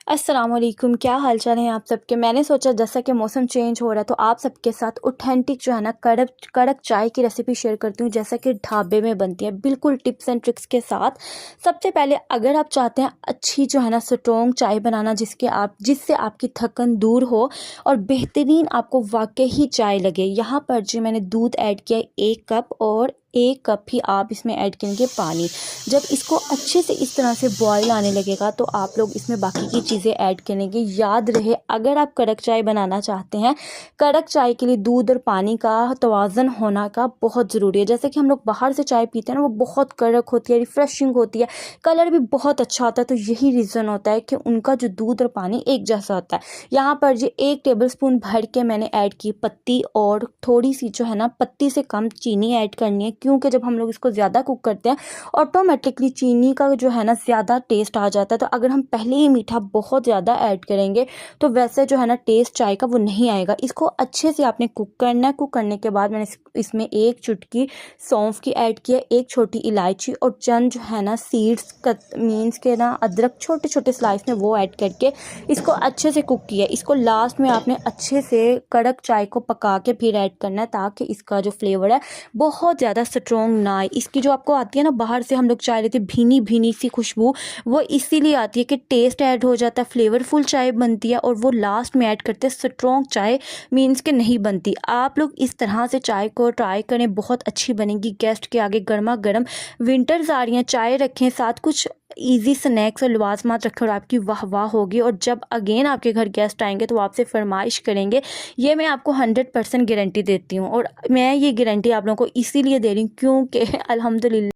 अस्सलाम वालेकुम, क्या हाल चाल है आप सबके। मैंने सोचा जैसा कि मौसम चेंज हो रहा है तो आप सबके साथ ऑथेंटिक जो है ना कड़क कड़क चाय की रेसिपी शेयर करती हूँ, जैसा कि ढाबे में बनती है, बिल्कुल टिप्स एंड ट्रिक्स के साथ। सबसे पहले अगर आप चाहते हैं अच्छी जो है ना स्ट्रॉन्ग चाय बनाना, जिससे आपकी थकन दूर हो और बेहतरीन आपको वाकई ही चाय लगे, यहाँ पर जी मैंने दूध ऐड किया 1 कप और 1 कप ही आप इसमें ऐड करेंगे पानी। जब इसको अच्छे से इस तरह से बॉयल आने लगेगा तो आप लोग इसमें बाकी की चीज़ें ऐड करेंगे। याद रहे, अगर आप कड़क चाय बनाना चाहते हैं, कड़क चाय के लिए दूध और पानी का तवाज़न होना का बहुत ज़रूरी है। जैसे कि हम लोग बाहर से चाय पीते हैं ना, वो बहुत कड़क होती है, रिफ़्रेशिंग होती है, कलर भी बहुत अच्छा होता है, तो यही रीज़न होता है कि उनका जो दूध और पानी एक जैसा होता है। यहाँ पर जी 1 टेबलस्पून भर के मैंने ऐड की पत्ती, और थोड़ी सी जो है ना पत्ती से कम चीनी ऐड करनी है, क्योंकि जब हम लोग इसको ज़्यादा कुक करते हैं ऑटोमेटिकली चीनी का जो है ना ज़्यादा टेस्ट आ जाता है। तो अगर हम पहले ही मीठा बहुत ज़्यादा ऐड करेंगे तो वैसे जो है ना टेस्ट चाय का वो नहीं आएगा। इसको अच्छे से आपने कुक करना है। कुक करने के बाद मैंने इसमें 1 चुटकी सौंफ की ऐड किया, 1 छोटी इलायची और चंद जो है ना सीड्स मीन्स के ना अदरक छोटे छोटे स्लाइस में, वो ऐड करके इसको अच्छे से कुक किया। इसको लास्ट में आपने अच्छे से कड़क चाय को पका के फिर ऐड करना है, ताकि इसका जो फ्लेवर है बहुत ज़्यादा स्ट्रॉन्ग ना आए। इसकी जो आपको आती है ना, बाहर से हम लोग चाय लेते भीनी भीनी सी खुशबू, वो इसीलिए आती है कि टेस्ट ऐड हो जाता है, फ्लेवरफुल चाय बनती है, और वो लास्ट में ऐड करते हैं स्ट्रॉन्ग चाय, मीन्स के नहीं बनती। आप लोग इस तरह से चाय को ट्राई करें, बहुत अच्छी बनेगी। गेस्ट के आगे गर्मा गर्म विंटर्स आ रही हैं, चाय रखें, साथ कुछ इजी स्नैक्स और लवाजमात रखें और आपकी वाह वाह होगी। और जब अगेन आपके घर गेस्ट आएंगे तो आपसे फरमाइश करेंगे। ये मैं आपको 100% गारंटी देती हूँ, और मैं ये गारंटी आप लोगों को इसीलिए दे रही हूँ क्योंकि अल्हम्दुलिल्लाह